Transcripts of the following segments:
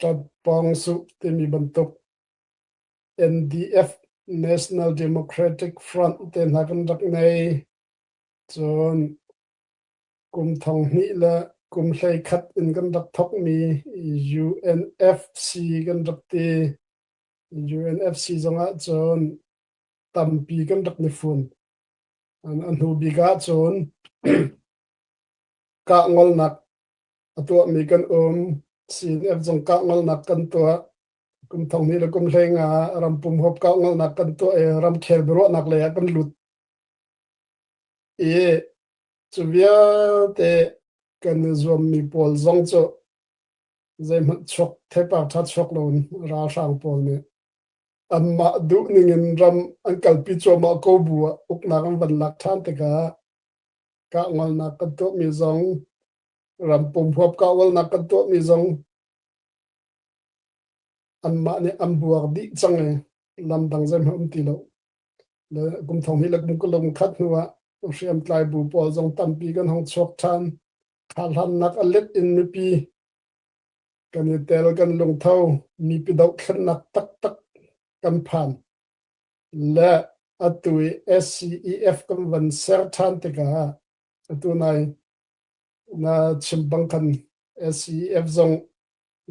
จัดปองสุที่มีบรรทุก NDF National Democratic Front เต็นหักันรักในจนกลุ่มทองนี้และกลุ่มใช้คัดอินกันรักทกมี UNFC กันรักตี UNFC จงอาจนตัมปีกันรักในฝุ่นอันหูบิกาจน กะงอลนักตัวมีกันCNF จงกะงอลนักกันตัวกลุ่มทองนี้และกลุ่มใช้งารำปุ่มหบกะงอลนักกันตัวรำเคลบรวนักเลยกันหลุดจุเวียเตกันรวมมีปอลซงโจใจมันชกเทปากทัดชกลงราชางปอลเนี่ยมาดูนึงรำอันกัลปิโจมาโกบัวอุกนักวันหลักฐานตะกะงอลนักกันตัวมีซงรำปุ่มหบกะงอลนักกันตัวมีซงอันมาเนี่ยอันบัวดิจังเลยลำดังใจมันตีแล้วแล้วกุมทองนี้แล้วกุมก็ลงคัดหัวเสียมกลายบูปอลจงตัมปีกันห้องชกทานขาดหันนักอเล็ดอินมีปีกันเตลกันลงเท่ามีปีดอกขันนักตักกันผ่านและอตุย SCEF กันวันเซอร์ทานติกาอตุนายนาชิมบังคัน SCEF จง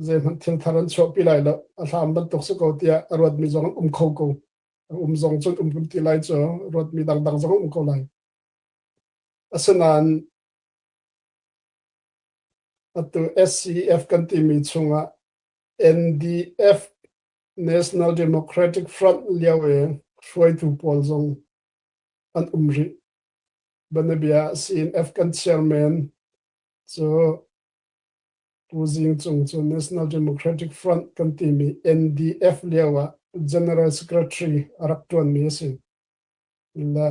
เจมันทิ้งทารันชอบปีไรแล้วอาทามบันตกสกอเตียรถมีจงเขากูจงจนกุนตีไรจ้ะรถมีดังจงเขาไลasnan atu SCF กันที่มีชงNDF National Democratic Front เลียวช่วยถูกปอลจงอันริบันเบีย CNF กัน Chairman so ผู้จิงจง National Democratic Front กันที่มี NDF เลียว General Secretary รักตัวนี้สิและ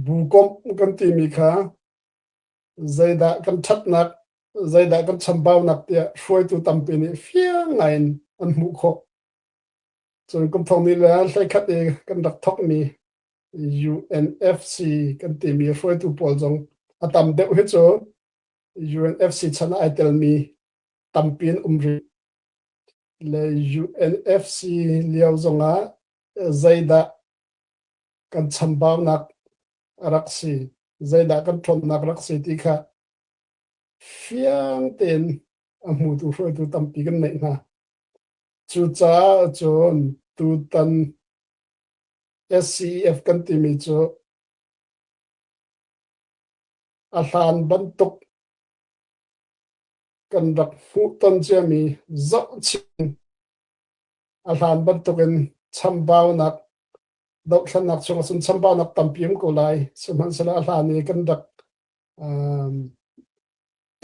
บุกมกันที่มีค่ะใจด่ากันชัดนักใจด่ากันชำบ่าวนักเดียช่วยตัวตั้มปีนี้เฟี้ยงไงอันมุขส่วนกลุ่มทองนี้แล้วใช้คัดเองกันดักทอกมี UNFC กันที่มีช่วยตัวปอลจงอาตั้มเด็กเหรอ UNFC ชนะไอเตลมีตั้มปีนริและ UNFC เลี้ยวจงใจด่ากันชำบ่าวนักรักษีใจด่ากันทนนักรักษีที่ค่ะเฟียงเต็นมูตัวช่วยตัวตั้มปีกันไหนนะจุจ้าจนตัวตัน SCF กันที่มีจ้ะอาหารบรรทุกกันรักหูต้นจะมีจักชิงอาหารบรรทุกกันชำบ่าวนักดอกขนักชงสุนชำบ่าวนักตั้มปีมกุไลสมันสละอาหารนี้กันดัก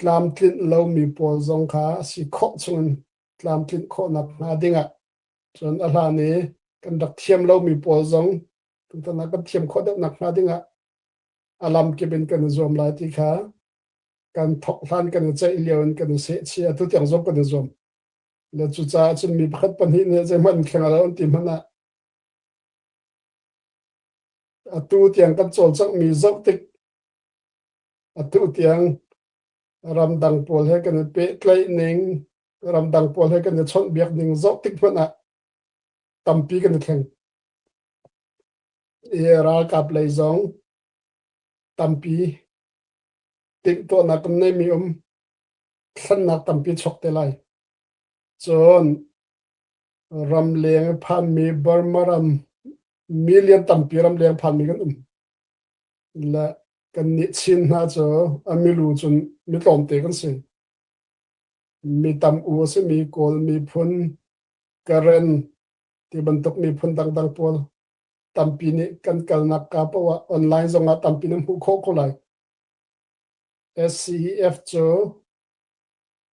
กลามกลิ่นเรามีปอจงขาสิโคชงกลามกลิ่นโคนักนาดิงะส่วนอาหารนี้กันดักเทียมเรามีปอจงตุนตนักกันเทียมโคดักนักนาดิงะอาลัมเก็เป็นกันรวมหลายที่ขาการทกทันกันใจเลียวกันเสียเชียทุกอย่างรวมกันรวมแล้วจุจ้าจนมีพัดปัญหาเนี่ยจะมันแข่งอะไรอันติมันนะตัวเตียงกันโจลจักมีจักติกตัวเตียงรำดังปอลให้กันเป๊ะใกล้หนึ่งรำดังปอลให้กันชนเบียกหนึ่งจักติกมันนะตั้มปีกันแข่งรากับเลยจงตั้มปีติดตัวนักกันไม่มีขันนักตั้มปีชกเตลัยจนรำเลียงพันมีบาร์มารำมิลเลียนตั้มปีรำเลียงพันมีกันและกันนิชินนะจ๊ะอามิลูจนมีตอมเตกันสิมีตั้มอัวสิมีโกลมีพุนกระเรนที่บรรทุกมีพุนต่างๆปอลตั้มปีนี้กันกันนักกาเพราะว่าออนไลน์ส่งมาตั้มปีนั้นผู้โคกเลย SCF จ๊ะ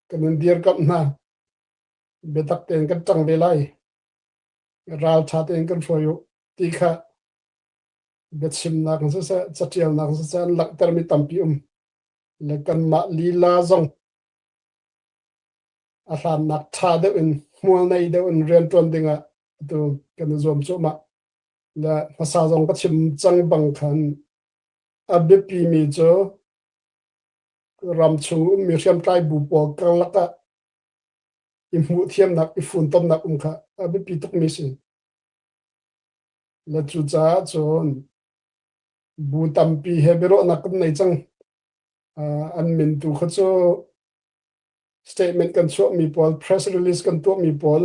กันเดียร์กับนะเบตักเต็นกันจังเบลัยราวชาเต็นกันฟอยตีค่ะเบ็ดชิมนักนั่นซะจัดเจียนักนั่นซะหลักแต่มีตั้มปีแล้วกันมาลีลาจงอาหารนักชาเดินมัวในเดินเรียนตวนดิ่งอ่ะตัวกันรวมจุมาและภาษาจงก็ชิมจังบังคันอับปีมีจ้ะรำชูมีเชื่อมใกล้บุปผากันละก็ อิมูเทียมนักอิฟุนต้มนักค่ะไม่ปีตุกมิสิและจุจ้าจนบูตัมปีเฮเบโรนักกันในจังอันมินตุขจ statement กันชัวมีพอล press release กันตัวมีพอล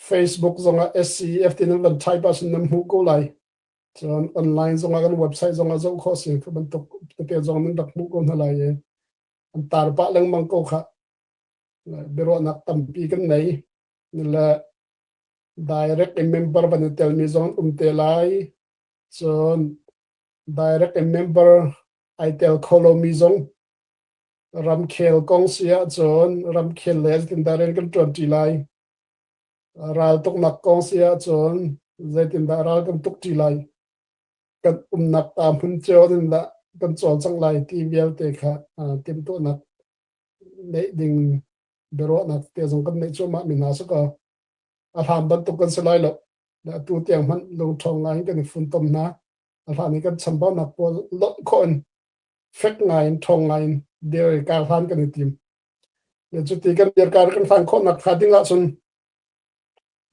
Facebook ซงSCF ที่นั่นไทยภาษาน้ำหูกูไลจนออนไลน์ซงกันเว็บไซต์ซงเจ้าข้อสิ่งคือมันตกเตียจงนั้นดักมุกคนอะไรอันตาร์ปะเรื่องมังโกค่ะเบโรนักตัมปีกันไหนนี่แหละ direct member บันเทลมีซงเตลัยจน direct member ไอเทลโคโลมีซงรำเคลกองเสียจนรำเคลเลสกันดาร์กันตรวจจีไลราลตุกนักกองเสียจนใจตินดาราลกันตุกจีไลกันนักตามหุ่นเจ้าดินละกันจอดสังไลที่เวียลเตค่ะเต็มตัวนักในดิ่งเบโรนักเตะสงกันในช่วงมามินาสก็อาหารบรรทุกกันสลายหลบและตัวเตียงมันลงทองไงกันฝุ่นต้มนะอาหารนี้กันสัมพันธ์นักบอลลดคนเฟกไงทองไงเดี๋ยวการทานกันในทีมเดี๋ยวจุดที่กันเดี๋ยวการกันทานคนนักขาดิ้งละจน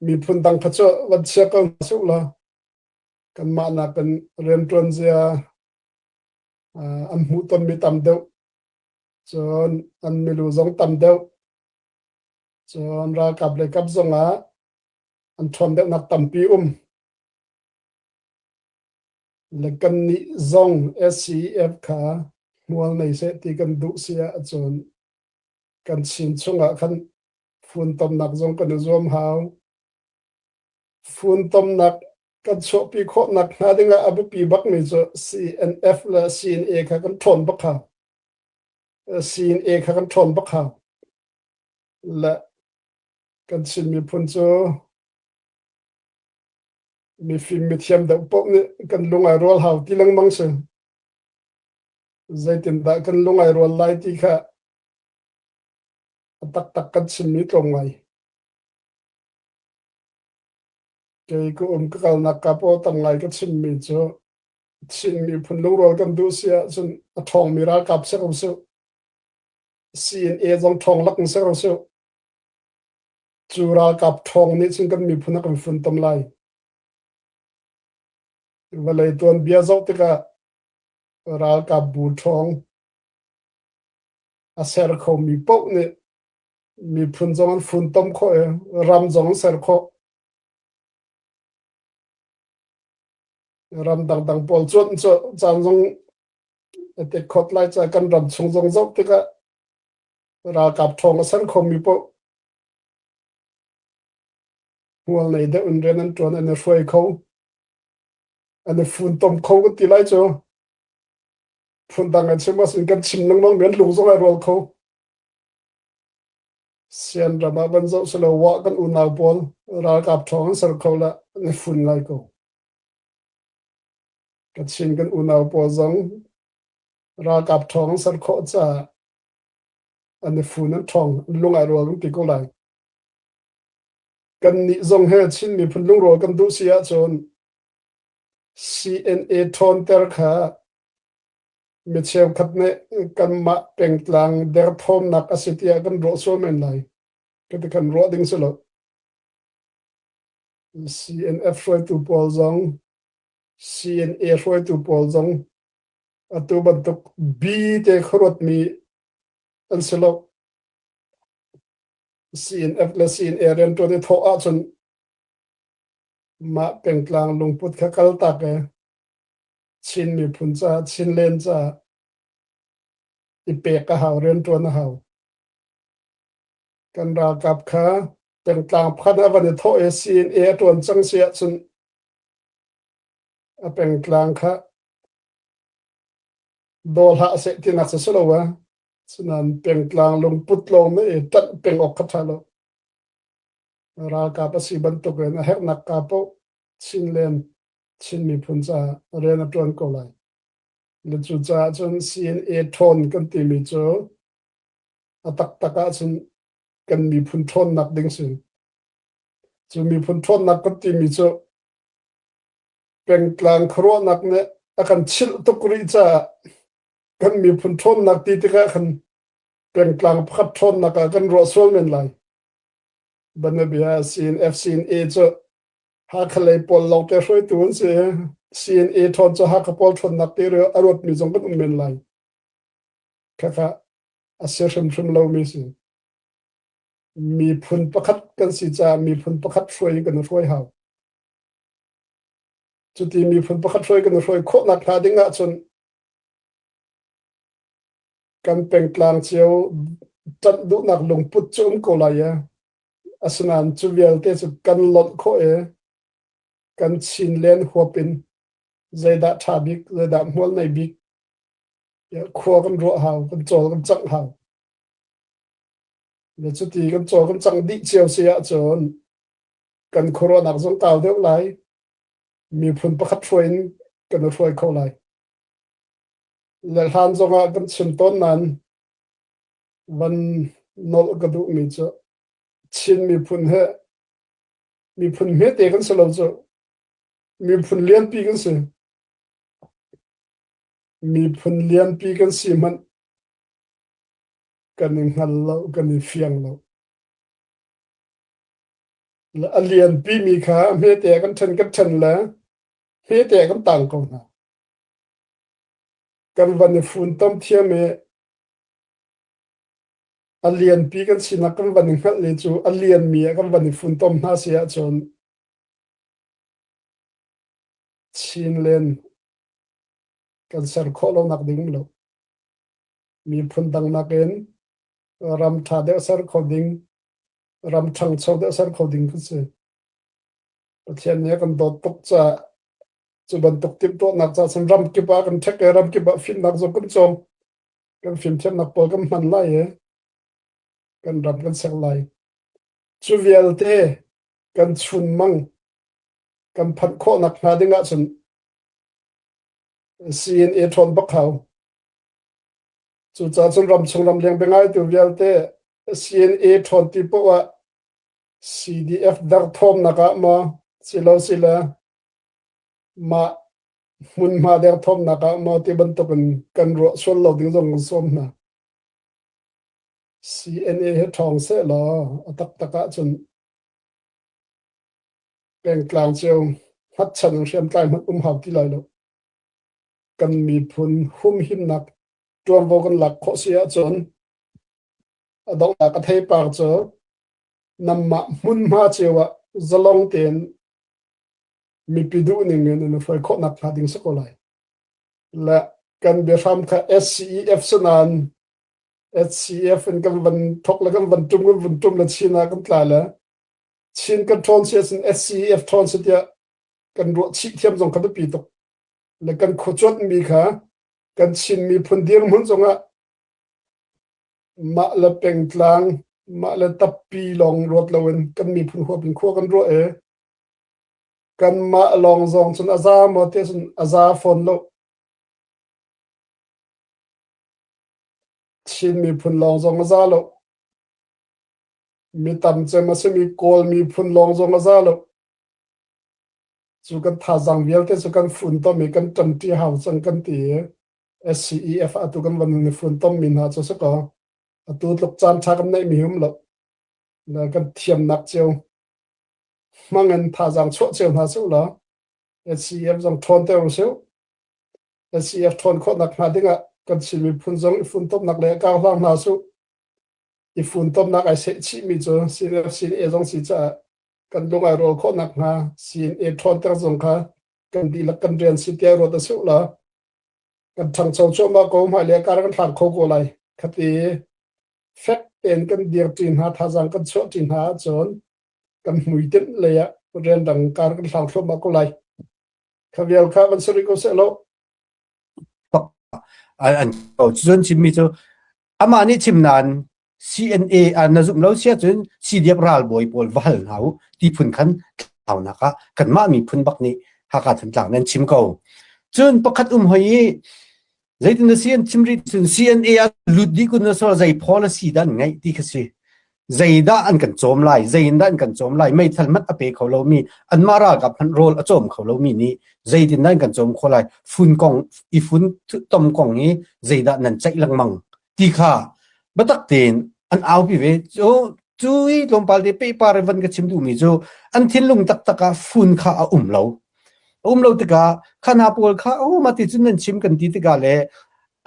มีพุ่นดังขจรวัดเชือกกันสุละกันมานักกันเรียนตรนเสียอันหูต้นมีตำเดียวจนอันไม่รู้จงตำเดียวจนรากับเลยกับจงอันทนเด็กนักตำปีและกันนิจง SCF ค่ะมัวในเสติกันดุเสียจนกันชินชงคันฝุ่นต้มหนักจงกันรวมหาวฝุ่นต้มหนักกันโชปีโคหนักนาดึงอับปีบักมีจะ CNF และ CNA ค่ะกันทนบักค่ะCNA ค่ะกันทนบักค่ะและกันชินมีพุ่นโจมีฟิล์มมีเทียมเด็กปุ๊บนี่กันลงไอรัวหาวที่ลังมังเสใจตินดากันลงไอรัวไลที่ค่ะตักกันชินมีตรงไงเกี่ยวกับการนักกับโอตั้งไงก็ชินมีโจชินมีพุ่นลงรัวกันดูเสียจนทองมีรากับเสียกับเสีย CNA จงทองลักเสียกับเสียจูรากับทองนี่ซึ่งกันมีพุ่นนักฝุ่นต้มไลเวลาตัวเบียร์เจ้าติกะรากับบูทองอาเซอร์เขามีปุ๊บนี่มีพุ่นจงฝุ่นต้มเขารำจงเซอร์เขารำดังๆปอลจนจางจงเด็กขดไล่จากกันรำชงจงเจ้าติกะรากับทองอาเซอร์เขามีปุ๊บหัวในเด็กอุ่นเรียนนั้นตัวนั้นช่วยเขาอันนี้ฝุ่นต้มเขาก็ตีไล่จ้ะฝุ่นต่างกันใช่ไหมสิ่งกันชิมนั่งมั่งเหมือนลุงสมัยรัวเขาเสียนระบาดบรรจุสลาวะกันอุ่นเอาบอลรากับทองสารเขาละอันนี้ฝุ่นไล่เขากันชิมกันอุ่นเอาบอลจังรากับทองสารเขาจะอันนี้ฝุ่นนั้นทองลุงไอรัวลุงตีเขาไล่กันนี่จงเฮชินมีพุ่นลุงรัวกันดูเสียจนCNA ทอนเตอร์ค่ะมีเชี่ยวขัดเนกันมาเป็นกลางเดอร์ทอมนักอาศัยที่กันรอโซเมนไลก็จะกันรอดิ้งสลบ CNF ช่วยตัวปอลจัง CNA ช่วยตัวปอลจังอัตัวบันทุก B เตะขรดมีอันสลบ CNF และ CNA เรียนตัวที่ทออาจนมาเป็นกลางลงพุทธคัลตักชินมีพุ่นจ้าชินเลนจ้าอีเปกกะหาวเรียนตัวนะหาวกันรากับค่ะเป็นกลางพันวันนี้โทเอซีนตัวจังเสียจนเป็นกลางค่ะโดลหะเสตินักสลวะฉะนั้นเป็นกลางลงพุทธลงไม่ตัดเป็นออกขัดทะลรากับสีบรรทุกเรนแหกนักกับชินเลนชินมีพุ่นจ้าเรียนตัวก็เลยและจุดจ้าจน CNA ทนกันตีมีโจตักจนกันมีพุ่นทนนักดิ้งสิจนมีพุ่นทนนักกันตีมีโจเป็นกลางครัวนักเนี่ยอาการชิลตุกริจ้ากันมีพุ่นทนนักตีติกะกันเป็นกลางพัดทนนักกันรอสวลเมนไล บันเบีย CNF CNA จะหาคะเลยปอลลองแต่ช่วยตัวเสีย CNA ทอนจะหากระปอลทนนักเตเรอรถมีจงกันอุเมนไลค่ะอาเซียนชุมเรามีสิมีผลประคัดกันสิจะมีผลประคัดช่วยกันช่วยเฮาจุดที่มีผลประคัดช่วยกันช่วยโคนักหาดิ้งจนกันเป็นกลางเชียวจัดดุนักลงพุทธจุมโกลายอาสนานจุเวลเตสุกันหลดโคกันชินเลนหัวเป็นใจดัดทาบิกใจดัดหัวในบิกอย่าครัวกันรัวเฮากันโจกันจังเฮาแล้วจุดที่กันโจกันจังดิเชียวเสียจนกันโคโรนักสงเก่าเท่าไรมีผลประคัดช่วยกันช่วยเขาไรและทานจงกันชิมต้นนั้นวันนอลกระดูมีจะชินมีผลมีผลเม็ดเองกันสลับจะมีผลเลี้ยนปีกันสิมีผลเลี้ยนปีกันสิมันกันหันเรากันเฟียงเราและเลี้ยนปีมีขาเม็ดเองกันชันแล้วเม็ดเองกันต่างกันนะกันวันฝุ่นต้มเทียมเลียนปีกันสินักกันวันหัดเลยจูเลียนมีกันวันฝุ่นต้มหาเสียจนชินเลนกันเสร์โคโลนักดิ่งโลมีผลดังนักเองรำทาเดอเสร์โคดิ่งรำทังโชเดอเสร์โคดิ่งก็สิเทียนนี้กันโดดตกจะบันตกติดตัวนักจะสันรำกิบะกันเทครำกิบะฟินนักจงกันจงกันฟินเทียนนักปอกันมันไล่กันรำกันเสกไล่จูเวลเตกันชุนมังกันพันโคนักหาดิ่งอ่ะจนCNA ทนบักเขาจุดจนรำชงรำเลียงเป็นไงตัวเวลเต CNA ทนที่บอกว่า CDF ดักทอมนักมาสิลามามุนมาดักทอมนักมาที่บรรทุกกันรัวส่วนเราดึงส่งส่งนะ CNA ให้ทองเสร็จแล้วตักจนเป็นกลางเชียวฮัดฉันเชียมใต้มันหาวที่ไรแล้วกันมีผลหุ่มหิมนักจวนโวกันหลักโคเสียจนดอกหลักกระเทยปากเจอนำมามุนมาเจียวจะลองเตียนมีปิดูหนึ่งเงินไฟโคนักหาดิ่งสักอะไรและกันเบียร์ทำค่ะ SCEF สนาน SCF เป็นกันวันทกแล้วกันวันจุ่มแล้วชินากันกลายแล้วชินกันทอนเสียสิน SCEF ทอนเสียกันรัวชิเทียมส่งขันปีตกและกันโคจรมีค่ะกันชินมีผลเดียงมันจงมาละเป็นกลางมาละตับปีลองรถละเวนกันมีผลหัวเป็นขั้วกันรัวกันมาลองจงจนอาซาหมดจนอาซาฝนโลชินมีผลลองจงอาซาโลมีตำเจมาสมีโกลมีผลลองจงอาซาโลสุกันท่าจังเวลเตสุกันฝุ่นต้มมีกันจันที่หาวจังกันตี SCEF อตุกันวันนี้ฝุ่นต้มมีนาจะสักอตุตกจานชากันในมีหุ่มหลบแล้วกันเทียมนักเจียวมังเงินท่าจังชั่วเจียวนาสุละ SCEF จังทนเตอร์เซียว SCEF ทนโคนักหาดิ่งกันชิมีฝุ่นจังฝุ่นต้มนักเลยก้าวล่างนาสุอีฝุ่นต้มนักไอเสชิมีจ้ะCNA จังสิจ้ากันลงไอโรโคนักหาCNA ทอนตั้งสงค่ะกันดีละกันเรียนสิเตียโรตสุละกันทางชาวชมาโกมหายเลียการกันทางโคโกไลคติเฟกเป็นกันเดียร์จีนหาทาจังกันโชจีนหาจนกันมุยตินเลยเรียนดังการกันทางชมาโกไลขวิลค่ะวันสุริโกเซโลอันจนชิมมีโตอามานี่ชิมนาน CNA อันนั้นจุ่มแล้วเสียจน CDF รัลบอยปอลวัลเฮาที่พุ่นคันเอานะคะกันมามีพุ่นบักนี้หากาถึงหลังนั้นชิมเขาจนประคัดหอยใจตินเสียนชิมริจน CNA ลุดดีกุนสอใจ policy ด้านไงที่คือสิใจด้านกันโจมไล่ใจด้านกันโจมไล่ไม่ทันมัดอเปเขาเรามีอันมารากับพันโรลอโจมเขาเรามีนี้ใจดินด้านกันโจมเขาไล่ฝุ่นกองอีฝุ่นต้มกองนี้ใจด้านนั้นใจลังมังที่ค่ะบัตักเตนอันเอาพี่เวโจ จุยลมปาลเดเปปาเรวันกะชิมดูมีจูอันทินลุงตักตะกะฟุนค่ะเราตะกะขนาปอลค่ะโอ้มาติจุนนันชิมกันติตะกะเล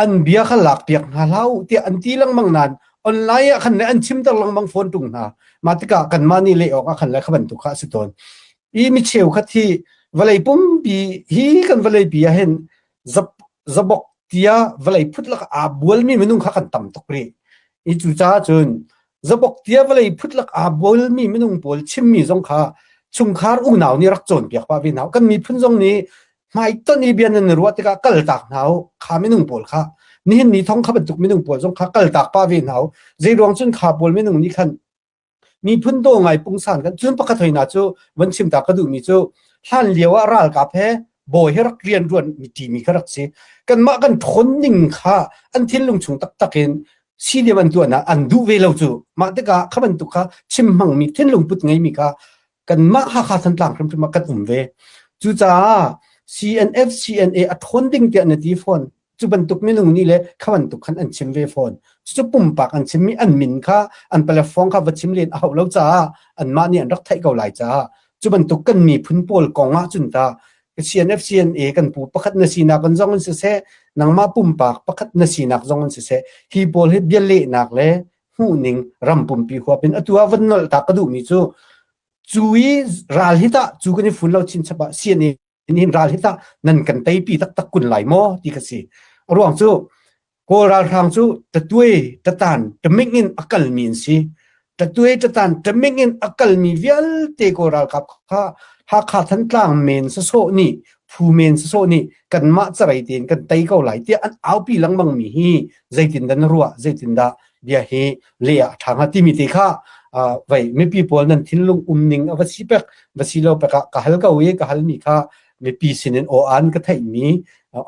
อันเบียขลักเปียกหาเล่าที่อันตีลังมังนานออนไลน์คันอันชิมตะลังมังฟอนตุงนะมาตะกะกันมานี่เลยออกคันและขันตุกะสุดตนอีมิเชลคัที่วลัยปุ่มปีฮีกันวลัยปีเห็นจะบอกเตียวลัยพุทธลักอาบวลมีมนุงขันต่ำตกเรอีจูจ้าจนจะบอกเตียวลัยพุทธลักอาบวลมีมนุงปอลชิมมีสงขาชุงคาร์อุณาวนี่รักจนเปียกป้าวินาวกันมีพุ่นทรงนี้ไม่ต้นอีเบียนนันรัวติกะกัลตักนาวขาไม่นุ่งปอลค่ะนี่เห็นนี่ท้องขับตุกไม่นุ่งปอลทรงขากัลตักป้าวินาวใจรวงจนขาปอลไม่นุ่งนี่คันมีพุ่นโตไงปุงสานกันจนปกตินะจูวันชิมตากระดูมีจูท่านเลี้ยวว่ารัลกับเพบ่อยให้รักเรียนรวนมีทีมีขรักสิกันมากันทนนิ่งค่ะอันที่ลงชุงตักเห็นสีเดียวันตัวนะอันดูเวลาจูมาติกะขับตุกค่ะชิมมังมีที่ลงปุดไงมีค่ะกันมาหาขาสันต่างกันมากันเวจูจ้า CNF CNA อัดคนดิ่งเตียนตีฟอนจูบันตุกไม่ลงนี่เลยขับตุกขันอันชิมเวฟอนจูปุ่มปากอันชิมมีอันมินค่ะอันเปลฟองค่ะวัดชิมเรียนเอาแล้วจ้าอันมาเนี่ยรักไทยเกาหลีจ้าจูบันตุกกันมีพื้นโปลกองจุนตา CNF CNA กันปูประคัดนสีนักกันจงกันเสียนังมาปุ่มปากประคัดนสีนักจงกันเสียฮีโปลให้เบียเละนักเลยหูนิงรำปุ่มปีหัวเป็นอตัววันนลตากระดูมีจูจุยราลฮิตาจูกันในฝุ่นเราชินฉบับ CNA นี่ราลฮิตานั่นกันไตปีตักกุนไหลหม้อที่กสิรวงจูโกราลทางจูตะตุยตะตานตะมิงินอักลมีนสิตะตุยตะตานตะมิงินอักลมีเวียลเตโกราลครับค่ะหากขาดทันกลางเมนโซนี่ผู้เมนโซนี่กันมาจะไรเตียนกันไตเกาไหลเตียอันเอาปีหลังมังมีฮีใจตินดันรัวใจตินดาเดียฮีเลียทางที่มีติค่ะไว้ไม่ปีปอลนั้นทิ้งลงนิงวัชิเปกวัชิโลเปกกะฮัลกะเวกะฮัลมีค่ะไม่ปีสินโออันก็ไทยมี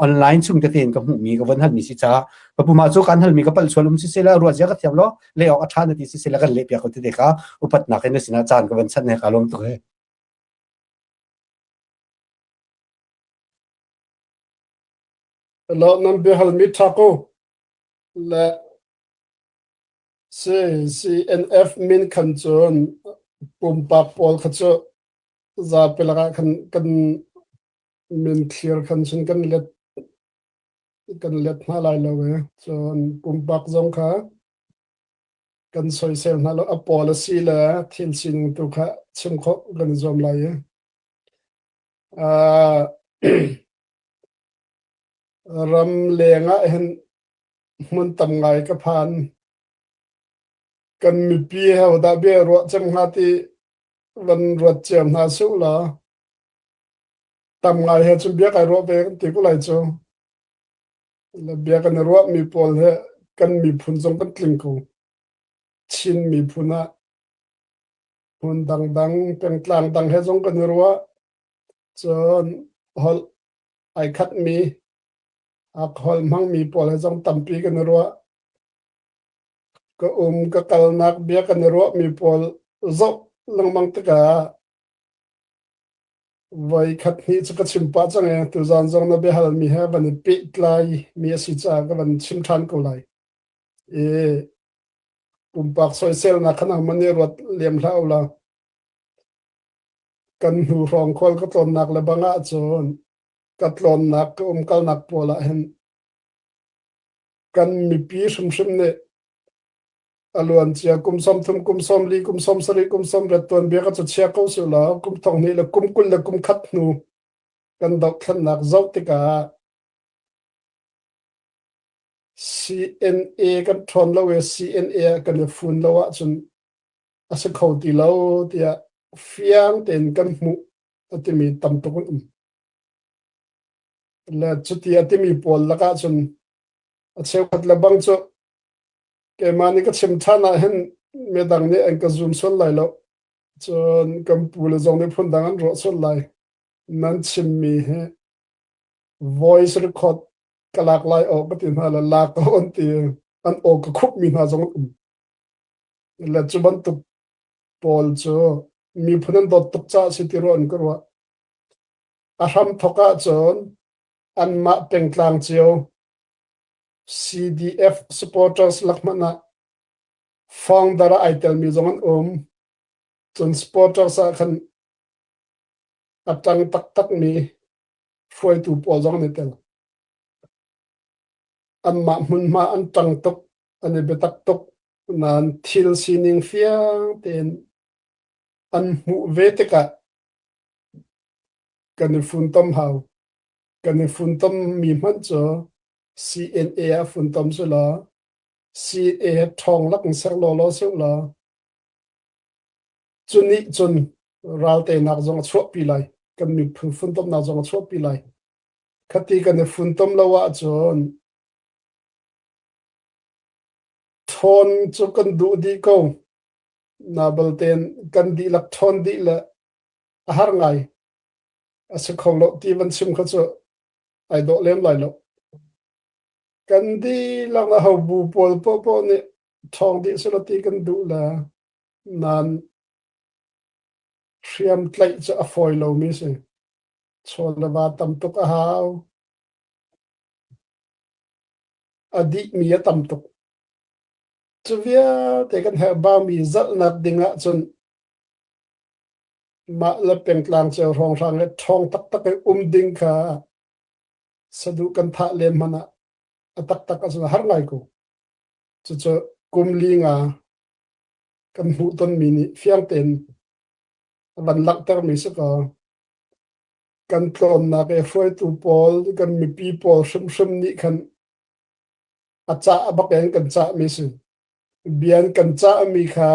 ออนไลน์ซุ่มตะเตียนกับหูมีกับวันฮัลมีสิจ้าปะปุมาโจกันฮัลมีกับปัลชวลุมสิเซลารัวเสียกับเทียมล้อเลยออกอัฐานที่สิเซลากันเล็บยาเขาติเดค่ะอุปัตนักในสินาจานกับวันชันในคาลมตัวแล้วนั่นเป็นฮัลมิทักโกและ CNF มินขันจนปุ่มปากปอลขัดจะจะเป็นละกันมินเคลียร์ขันฉันกันเล็ดมาลายแล้วเว้ยจนปุ่มปากจงค่ะกันสวยเซลนั่นแล้วอปอลสีละที่สินตุค่ะชิมเขากันจอมลายรำเลียงเห็นมันตำไงกับพันกันมีปีเหาดาเบียรัวจำหาที่วันรัวเจียมหาสุละตำไงเหตุเบียกันรัวไปกันตีกุไลโจแล้วเบียกันรัวมีปอลเหกันมีพุนจงกันกลิ่งกูชินมีพุนะพุนดังเป็นกลางดังเหตุจงกันรัวจนฮอลไอคัดมีอักฮอลมังมีปอลเหตุจงตำปีกันรัวก็ก็กลนักเบียกันรัวมีปอลจบลังมังตะกาไว้คัดนี้จะก็ชิมปัจจังตัวจานจงนับเบียฮัลมีเหวันปิดไลมีสิจ้าก็วันชิมทานก็ไลปุ่มปากซอยเซลนักขนาดมันนี่รถเลี้ยมเท่าละกันหูรองคอลก็ตนนักและบางอาจนกัดลนนักก็กัลนักปอละเห็นกันมีปีชุมเนี่ยอลวนเชียกุมสมทุมกุมสมลีกุมสมสรีกุมสมเรตวนเบียก็จะเชียเขาสุลากุมทองนี้และกุมกุลและกุมขัดนูกันดอกขันนักเจ้าติกา CNA กันทอนแล้วCNA กันฝุ่นแล้วจนอาศัยเขาตีแล้วที่เฟียงเต็นกันหมู่ที่มีตำตุกันและจุดที่มีปอลแล้วก็จนอาศัยขัดและบังจุแกมานี่ก็ชิมท่านะเห็นเมื่อดังนี้เองก็ซูมส่วนไหลแล้วจนกำปูเลยจงได้พ้นดังนั้นรอส่วนไหลนั้นชิมมีให้ voice record กลากไลออกก็ติดหาละลากก็อันตีอันออกก็คุบมีหาจงและจุบันตุปอลโจมีพนันดตุกจ้าสิติรอนก็ว่าอาหารทกะจนอันมาเป็นกลางเจียวCDF supporters ลักมณะ fong dara aitel mi zongan chun supporter sa khan atang tak mi foi tu pol zong ne tel amma mun ma an tang tok ane betak tok nan thil sining fiang ten an mu veteka kan fun tom hau kan fun tom mi man cho CNA a fun tom so la CA thong lak sang lo se la chuni chun ralte nak jong chho pi lai kan mi fun tom na jong chho pi lai khati kan fun tom lawa chon thon chu kan du di ko na balten kan di lak thon di la har ngai asa khong lo ti van sim kha chu ai do lem lai lo kan di lang na ho bu pol po ne thong di so ti kan du la nan siam tlai cha a foi lo mi se chol la ba tam tok a hau adi mi ya tam tok chuvia te kan ha ba mi zal nak dinga chun ma la peng tlang che rong rang le thong tak ding kha sadu kan tha le mana tak asu har ngai ko chu kumlinga kan hu ton mi ni fiang ten ban lak tar mi se ka kan tlom na ke foi tu pol kan mi people shum ni khan acha abak en kan cha mi se bian kan cha mi kha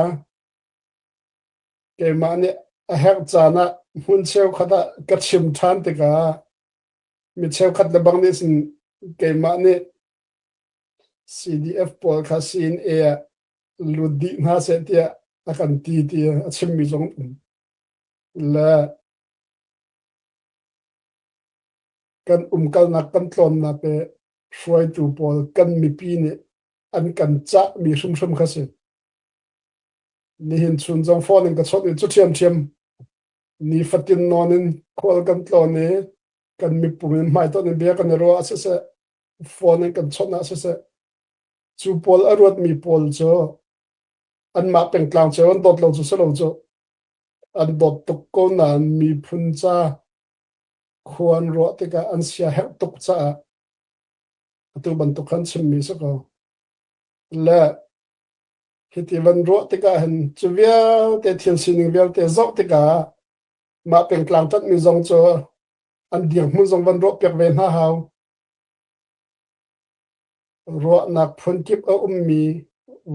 ke mane a hek chana hun cheu khata ka chim than te ka mi cheu khat le bang ni sin ke mane CDF pol kha sin e ludi na se tia akan ti achim mi jong la kan kal na kan tlon na pe foi tu pol kan mi pi ne an kan cha mi shum kha se ni hin chun jong phone ka chot ni chu thiam ni fatin nonin khol kan tlon ne kan mi pumin mai to ne be kan ro asa phone kan chot na asa chu pol arot mi pol cho an ma peng tlang che on dot lo chu selo cho an dot tok ko na mi phun cha khuan ro te ka an sia hek tok cha tu ban to khan chim mi so ko la hiti van ro te ka han chu via te thian sining vel te zok te ka ma peng tlang tat mi zong cho an diang mu zong van ro pek ve na hau ro nak phun kip a mi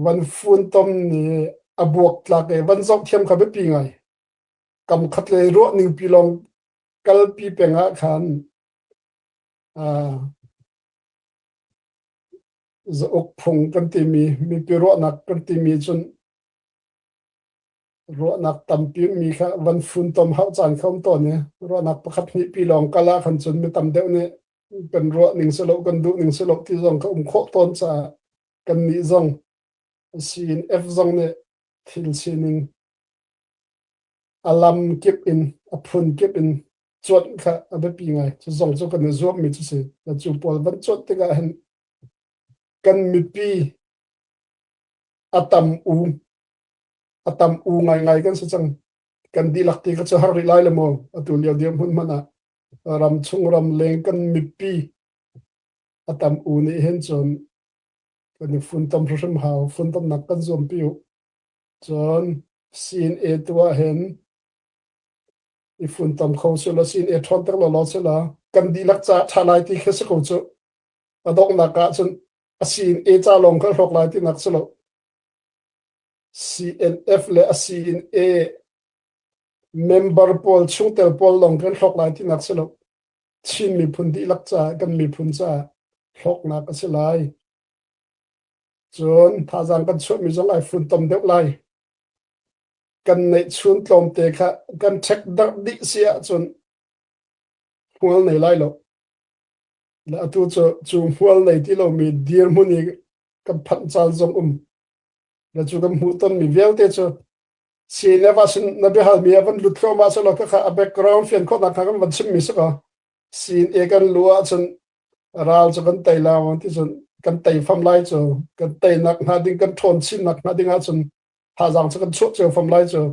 van fun tom ni abuak tla ke van zok thiam kha be pi ngai kam khat le ro ning pi long kal pi penga khan zo ok phung kan ti mi pi ro nak kan ti mi chun ro nak tam pi mi kha van fun tom hau chan khom to ne ro nak pakhat ni pi long kala khan chun mi tam deu ne kan ro ning selo kan du ning selo ti zong ka kho ton cha kan ni zong sin f zong ne thil sining alam kip in aphun kip in chot kha abe pi ngai chu zong chu kan zo mi chu se la chu pol van chot te ga han kan mi pi atam u ngai kan sa chang kan di lak ti ka chu har ri lai le mo atu liao diam hun mana ram chung ram leng kan mi pi atam u ni hen chon kan fun tam rum hau fun tam nak kan zom piu chon sin e tua hen ifun tam kho so la sin e thon tak lo se la kan di lak cha thalai ti khe se ko chu adok na ka chun asin e cha long ka rok lai ti nak selo CNF le asin e member pol chutel pol long kan rok lai ti nak selo chin mi phun di lak cha kan mi phun cha rok na ka se lai chon tha jang kan chu mi jong ai fun tam deu lai kan nei chun tlom te kha kan thek dak di sia chun hual nei lai lo la tu chu hual nei ti lo mi dir muni kan phan chal zong la chu kan hu ton mi vel te chu si leva sin na be hal mi avan lut kho ma so lo ka a background fian kho na ka kan van sim mi so ka sin e kan lua chun ral chu kan tai la wan ti chun kan tai pham lai chu kan tai nak na ding kan thon chin nak na ding a chun tha jang chu kan chu chu pham lai chu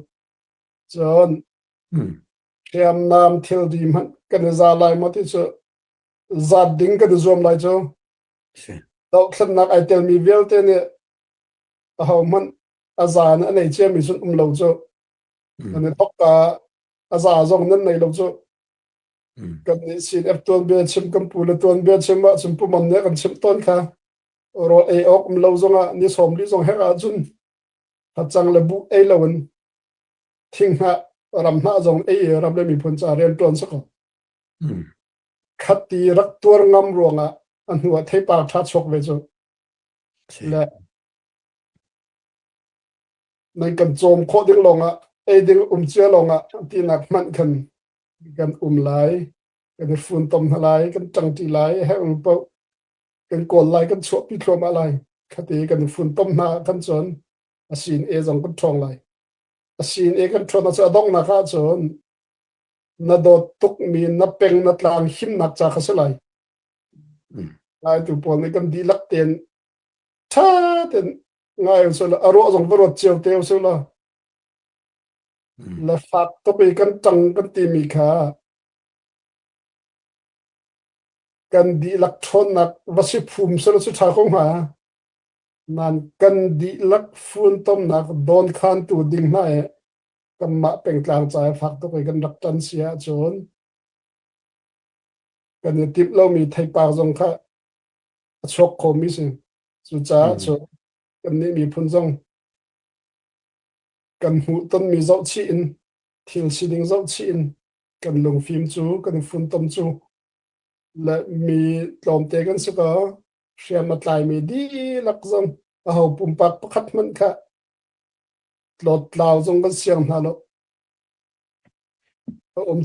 chon khiam nam thil di man kan za lai ma ti chu za ding kan zom lai chu dau thlan nak ai tel mi vel te ne a haw man azan anei che mi sun lo chu an thok ka aza zong nan nei lo chu kan ni sin ep ton be chim kan pu le ton be chim ma chim pu man ne kan chim ton kha ro e ok lo zonga ni som li zong hera chun ha chang le bu e lawin thing ha ram na zong e ram le mi phun cha ren ton sa ko khati rak tur ngam ronga an huwa thei pa tha chok ve chu le nai kan chom kho ding longa e ding che longa ti nak man kan lai kan fun tom lai kan chang ti lai ha po kan kol lai kan chop pi thom alai khati kan fun tom na kan chon asin e jong kan thong lai asin e kan thona cha dong na kha chon na do tuk mi na peng na tlang him nak cha khasalai lai tu pol ni kan di lak ten tha ten ngai so la aro jong bro cheu te so la fat to be kan chang kan ti mi kha kan di lak thon nak wasi phum so su tha khong ha nan kan di lak fun tom nak don khan tu ding na e kan ma peng tlang chai fak to be kan rak tan sia chon kan ni tip lo mi thai pa jong kha chok kho mi sin chu cha cho kan ni mi phun jong kan hu ton mi zau chi in thil si ding zau chi in kan lung phim chu kan fun tom chu la mi tlom te kan su ka shia mat lai mi di lak zong a ho pum pak pakhat man kha tlot law zong kan siang na lo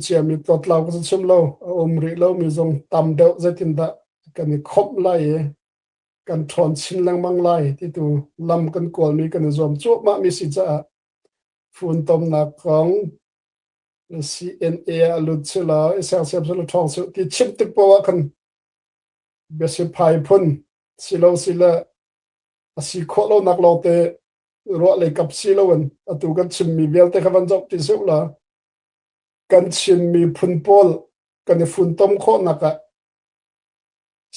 chia mi tlot law kan chum lo ri lo mi zong tam deu zatin da kan ni khop lai kan thon chin lang mang lai ti tu lam kan kol mi kan zom chu ma mi si cha fun tom na kong CNA alut chila isang sep selo thong su ti chip tik po kan besi phai phun silo sila asi kholo nak lo te ro le kap silo wen atu kan chim mi vel te khawan jok ti su la kan chim mi phun pol kan fun tom kho naka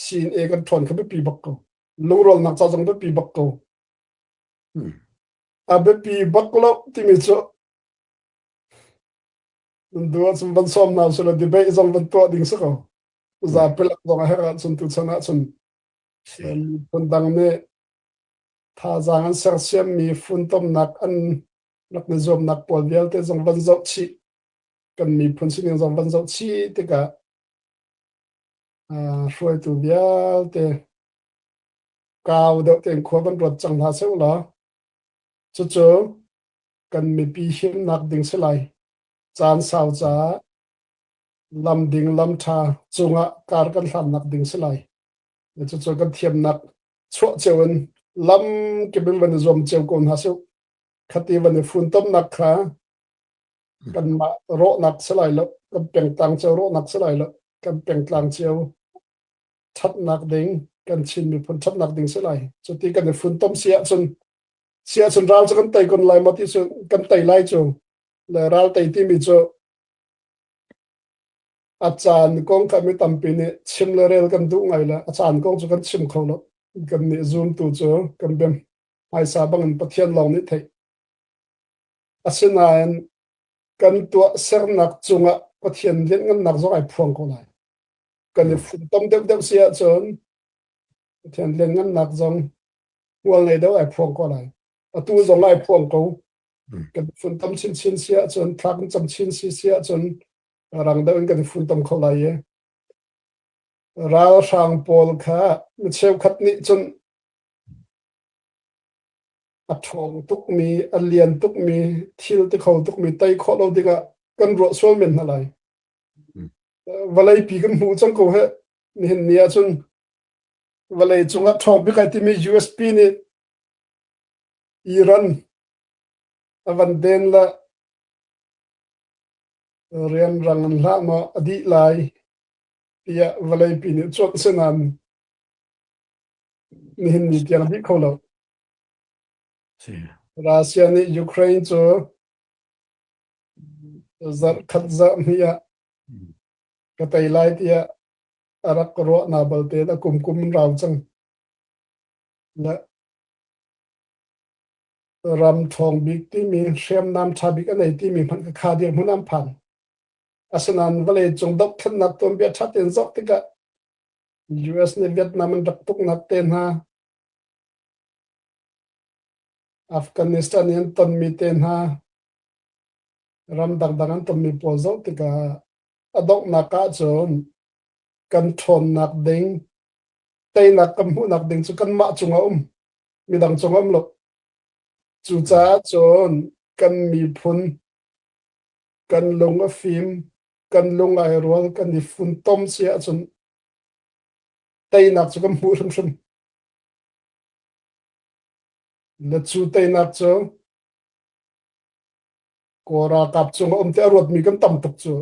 CNA kan thon kha pi bak ko lungrol nak cha jong pi bak ko abe pi bak lo ti mi cho Dua zum ban som na so la debate zong ban to ding so za pel dong ha chun tu chana chun pun dang ne tha jang ser sem mi fun tom nak an nak ne zom nak pol vel te zong ban zau chi kan mi phun sin zong ban zau chi te ka shoi tu vel te kaw de te kho ban rot chang ha se la chu chu kan mi pi him nak ding se lai chan sao cha lam ding lam tha chunga kar kan hlan nak ding selai chu chu kan thiam nak chho chewen lam ke bil ban zom cheu kon ha su khati ban fun tom nak kha kan ma ro nak selai lo kan peng tang cheu ro nak selai lo kan peng tlang cheu that nak ding kan chin mi phun that nak ding selai chu ti kan fun tom sia chun ral chu kan tai kon lai ma ti chu kan tai lai chu le ral tai ti mi chu achan kong ka mi tampi ni chim le rel kan du ngai la achan kong chu kan chim kho lo kan ni zoom tu chu kan bem ai sa bang an pathian long ni thei asinain kan tu ser nak chunga pathian len ngan nak zo ai phuang ko lai kan ni fun tom deu sia chon pathian len ngan nak zong wal nei deu ai phuang ko lai atu zong lai phuang ko kan fun tom chin sia chon thak cham chin sia chon rang da kan fun tom kho lai ye ral sang pol kha mi cheu khat ni chun a thong tuk mi a lian tuk mi thil te kho tuk mi tai kho lo dinga kan ro sol men na lai walai pi kan mu chang ko he ni nia chun walai chunga thong bi kai ti mi USP ni Iran avan den la rian rang an la ma adi lai ya walai pi ni chot senan นี่นี่เตียงที่เขาเรา Sí. รัสเซียนี่ยูเครนจูจัดขัดจัดเนี่ยก็ไปไล่ที่อารักรอนาบลเตนกุมราวจังและรำทองบิกที่มีเชียมน้ำชาบิกอะไรที่มีพันคาเดียมน้ำพันอาสนันวเลจงดกขันนักตัวเบียชัดเต็นซอกติกะ US ในเวียดนามมันดักตุกนักเต็นฮะอัฟกานิสถานยันต้นมีเต็นฮะรำดังต้นมีโพสต์ติกะอดกนักจนกันทนนักดิ่งเตยนักกำหูนักดิ่งสุกันมาจงอมมีดังจงอมหลบจูจ้าจนกันมีพุนกันลงฟิล์มกันลงไอรัวกันดิฟุนต้มเสียจนเตยนักสุกันหูชมและจูเตยนักจงก็รากับจงอมเตอรวดมีกันต่ำตกจู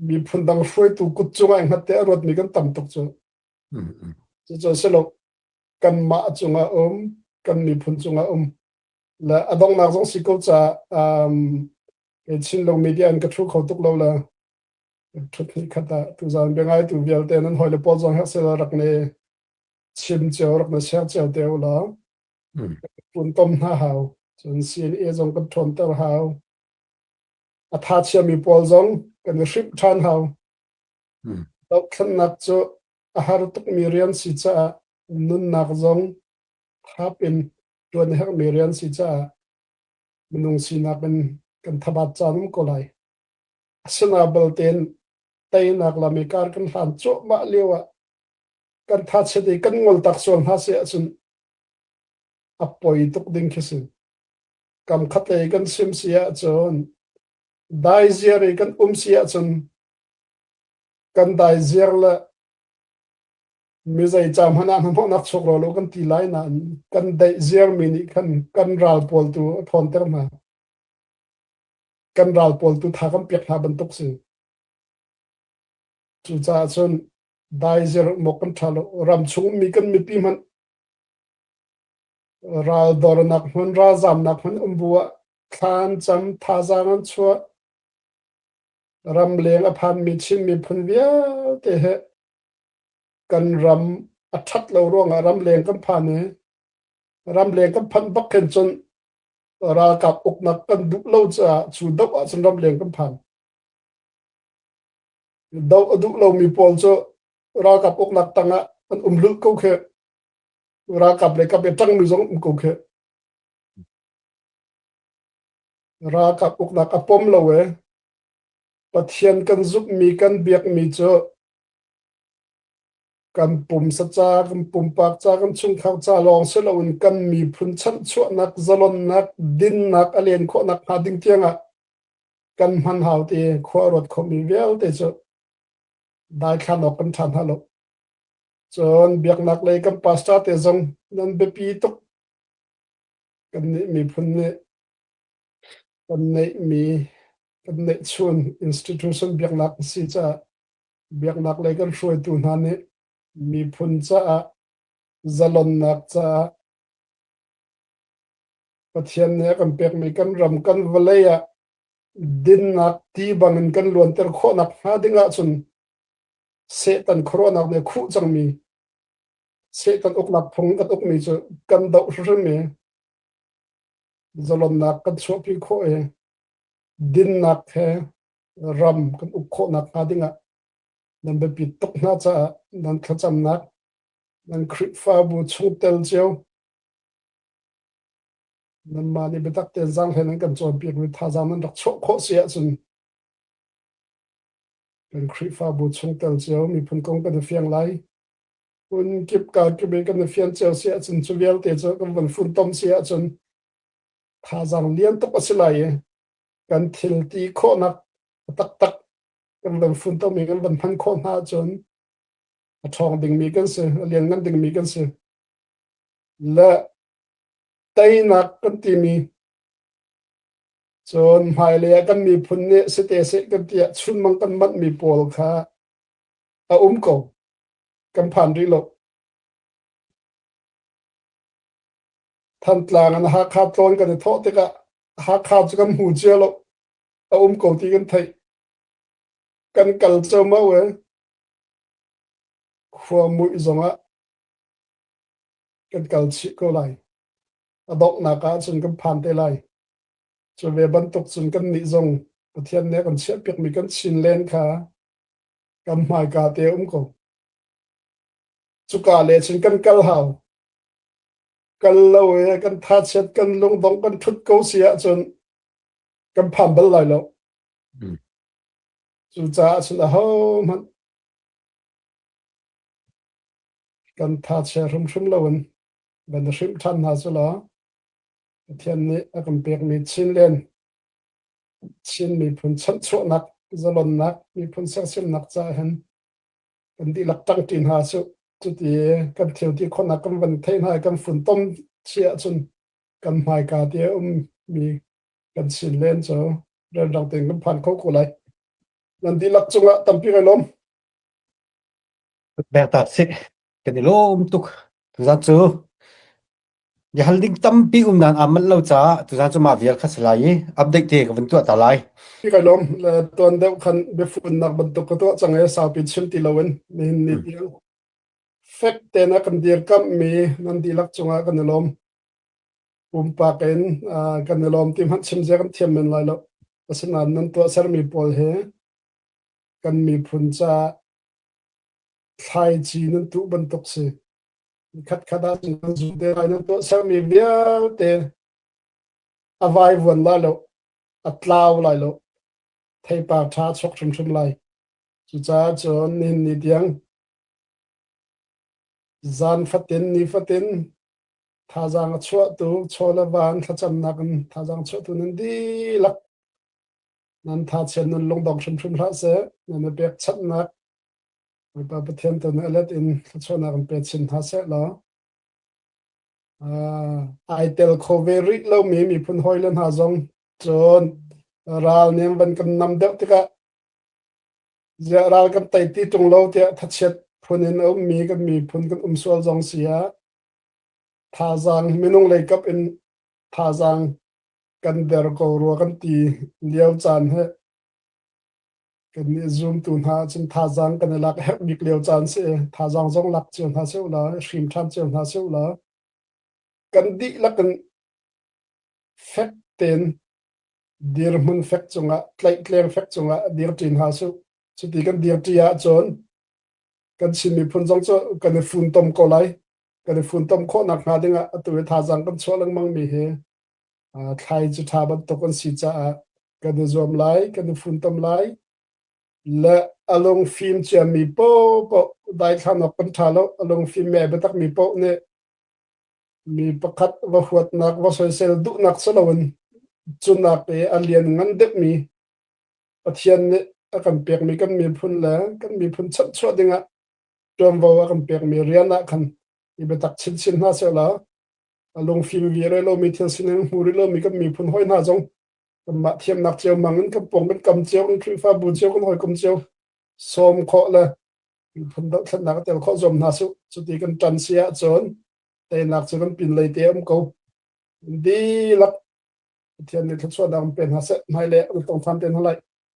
มีพุนดังช่วยตูกุดจงไอ้หัดเตอรวดมีกันต่ำตกจูจะสลบกันมาจงอมกันมีพุนจงอมและอดองนักจงสิกจะชินลงมีเดียนกระทุกเขาตุกเราละทุกนี้ขัดตุจานเป็นไงตุเวียลเตนั้นหอยเลปอลจงฮักเซลรักเนชิมเจ้ารักเนเชียเจ้าเดียวละพุนต้มหน้าหาวจนซีนจงกันทนเตอร์หาวอาทาเชียมีปอลจงกันริบทานหาวแล้วขันนักจะอาหารตุกมีเรียนสิจ้านุนนักจงถ้าเป็นตัวนี้มีเรียนสิจ้ามนุษย์สินักเป็นกันทบัดจานุก็เลยสนาบลเตนเตยนักลามีการกันหันโจมาเลียวกันทัดเสด็จกันงอลตักส่วนหาเสียจนอปอยตุกดิ่งขึ้นกำขัดเลยกันซิมเสียจนได้เสียเลยกันเสียจนกันได้เสียละมีใจจำหันหันพวกนักชกเราลูกกันตีไล่นั้นกันได้เสียมินิกันราวปอลตัวทอนเตอร์มากันราวปอลตัวทากันเปียกหาบรรทุกสิจุดจ้าจนได้เสียมกันทาลรำชุ่มมีกันมีปีมันราวดอร์นักมันราจำนักมันบัวคลานจำท่าจางันชัวรำเลี้ยงอภันมีชิมมีพันเวียเตะกันรำอัดเราร่วงรำเลี้ยงกันพันเนี่ยรำเลี้ยงกันพันบักเข็นจนรากับอกนักกันดุเล่าจะสูดดอกจนรำเลี้ยงกันพันดอกดุเล่ามีปอลจะรากับอกนักตั้งอ่ะมันลึกก็แค่รากับเลยกับจังมือสองก็แค่รากับอกนักปมเราเว้ปัทยันกันซุกมีกันเบียกมีเจอกันปุ่มสัจจากันปุ่มปากจากกันชุ่มข้าวจาลองเสลาวนกันมีพุนชั้นชั่วนักจลนนักดินนักอเลียนโคนักหาดิ่งเทียงอ่ะกันมันหาวตีขวารถเขามีเวลแต่จะได้ขันออกกันทันฮัลโหลจนเบียกนักเลยกันปัสตาเตจงนั่นเบปีตุกกันนี่มีพุนเนี่ยกันนี่มีกันนี่ชวน institution เบียกนักสิจะเบียกนักเลยกันช่วยตุนฮันนี่มีพุนจะจลนนักจะปัทยันเนี่ยกันเปียกมีกันรำกันวเลยอะดินนักที่บังกันล้วนแต่โคนักหาดิ่งละจนเสตันโครนักเนี่ยคู่จังมีเสตันอกนักพงกันอกมีจะกันดอกรุ่มมีจลนนักกันชอบพี่โคดินนักแค่รำกันอกโคนักหาดิ่งละนั่นเป็นปิดตกน่าจะนั่นขจำนักนั่นคริฟาบูชงเตลเจียวนั่นมานี่เป็นตักเตนจังเห็นกันจนเปียกวิทาจามันรักโชคโคเสียจนเป็นคริฟาบูชงเตลเจียวมีพุนกงกันเฟียงไหลพุนเก็บกาเก็บกันเฟียงเจียวเสียจนจุเวลเตจกันวันฟุนต้มเสียจนทาจังเลี้ยนตกสิไหลกันทิลตีโคนักตักกันวันฟุนต้มมีกันวันพันโคหาจนทองดิ่งมีกันเสียเลี้ยงกันดิ่งมีกันเสียและไตนักกันที่มีจนภายเลยกันมีพุนเนี่ยสเตเสกันที่ชุนมังกันมัดมีปอลค่ะอาก็กันผ่านรีโล ท่านกลางอันหาขาดตอนกันโทษติกะหาขาดจะกันหูเจียแล้วกตีกันไทยกันกัลเจอมาเวขัวมุยจงะกันกัลชิก็ไลดอกนากาจนกันผ่านเตไลจะเวบันตกจนกันนิจงประเทศนี้กันเชื่อเปียกมีกันชินเลนค่ะกำหมายกาเตก็จุกาเลชินกันกัลหาวกันเลวกันทัดเช็ดกันลงดงกันทุดเกาเสียจนกันผ่านบัลไลแล้วจุจ้าฉันละเฮามันกันทัดเช็ดชุ่มๆแล้ววันชิมทันหาสุละเทียนนี้กันเปียกมีชินเลนชินมีผลชั้นชั่วนักจะลนนักมีผลเสียสินนักใจเห็นกันที่หลักตั้งจินหาสุจุดที่กันเที่ยวที่คนนักกันวันเทนให้กันฝุ่นต้มเชียจนกันหมายกาเดียวมีกันชินเลนจ้ะเรื่องดังเต็งกันผ่านเขากูเลยนั่นที่หลักจุงละตั้มปีไงล้มแบบตัดสิกันนี่ล้มตุกทุกท่านจูอย่าหันดิ้งตั้มปีนั้นมันเล่าจ้าทุกท่านจะมาเวียร์คัสไลอัปเดตเทกับวันตัวตาไลปีไงล้มแล้วตอนเดียวกันเบฝุ่นนักบรรทุกตัวจังไงสาวปิดชิมตีละวันนี่เดียวเฟกเตนักกันเดียร์กับมีนั่นที่หลักจุงละกันนี่ล้มปุ่มปากกันนี่ล้มที่มันชิมเจกันเทียมมันไรแล้วเพราะฉะนั้นนั่นตัวเสร์มีพอลเฮกันมีผลจะไทยจีนั่นตัวบรรทุกสิขัดขัดอันนั้นจุดเดียวนั่นตัวเสร์มีเบียร์เตอวัยวันไรแล้วอัตลาวไรแล้วไทยปากชาชกชุ่มไรจุดจ้าจนนี่เดียงจานฟัดเต็นนี่ฟัดเต็นท่าจางชั่วตัวชั่วละวันถ้าจำนักท่าจางชั่วตัวนั้นดีลักนั่นท่าเช่นนั้นลงดอกชุ่มละเสียนั่นเป็นชัดนักไม่ปะประเทศตัวนั้นเล็ดอินถ้าชั่วนักเป็นชินท่าเสียแล้วไอเตลโคเวริเรามีพุ่นหอยเล่นหาจงจนเราเนี่ยมันกันนำเด็กที่ก็จะเรากันไต่ที่ตรงเราเจ้าทัดเช็ดพุ่นเอามีกันมีพุ่นกันสวลจงเสียท่าจางไม่นุ่งเลยกับอินท่าจางกันเดรกรัวกันตีเลี้ยวจานเฮกันนี่ซูมตุนหาจนท่าจางกันหลักเฮมีเลี้ยวจานเสียท่าจางจงหลักจนหาเสียวละชิมทันจนหาเสียวละกันดีละกันเฟกเตนดีร์มันเฟกจงะไกลเกลียงเฟกจงะดีร์จินหาเสียวสุดที่กันดีร์จียาจนกันชิมีพุ่นจงจะกันฝุ่นต้มก็ไหลกันฝุ่นต้มโคนักหาดึงตัวท่าจางกันชัวลังมังมีเฮไทยจุดาบันตกันสิจ้ากันจอมไลกันฝุ่นต้มไลและอารมณ์ฟิล์มจะมีโป๊ะได้ขนาดปัญหาแล้วอารมณ์ฟิล์มแม่เป็นตักมีโป๊ะเนี่ยมีประคัดว่าหัวนักว่าสวยเซลดุนักสลวนจุนักอันเลียนงั้นเด็กมีประเทศเนี่ยกันเปียกมีกันมีพุ่นแล้วกันมีพุ่นชัดชัดดึงจอมว่ากันเปียกมีเรียนนักกันอีเป็นตักชินหน้าเสียแล้วลงฟิล์มวีเรามีเทียนสินหูริเรามีก็มีพุ่นห้อยหน้าจงกันมาเทียมนักเจียวมังกันกับปงกันกำเจียวกันครีฟ้าบูเจียวกันห้อยกำเจียวส้มเคาะเลยพุ่นดักนักแต่เคาะจมหน้าสุดที่กันจันเสียจนแต่นักจะกันปินเลยเตี้ยมเขาดีลักเทียนนี่ทุกส่วนดังเป็นหาเสไม่เละต้องทำเป็นเท่าไร